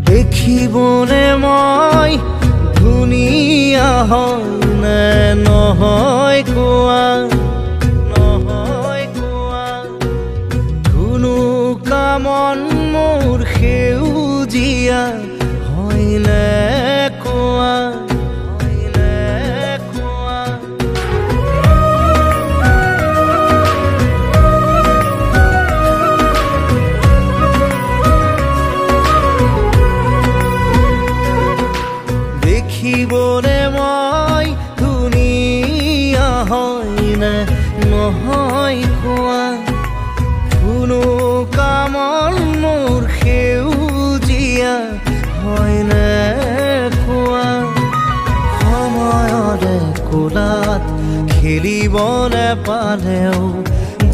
দেখিবনে মই ধুনীয়া হয় নে নহয় কোৱা ধুনু কামন মোৰ সেউজীয়া হয় নে কোৱা দেখিবনে মই ধুনীয়া হয় নে নহয় কোৱা ধুনু কামল মোৰ সেউজীয়া হয় নে কোৱা সময়ৰে কোলাত খেলিব নেপালেও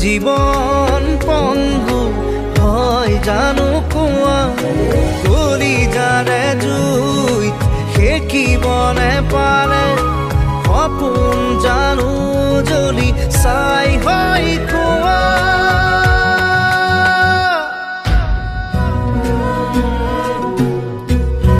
জীৱন পংগু হয় জানো কোৱা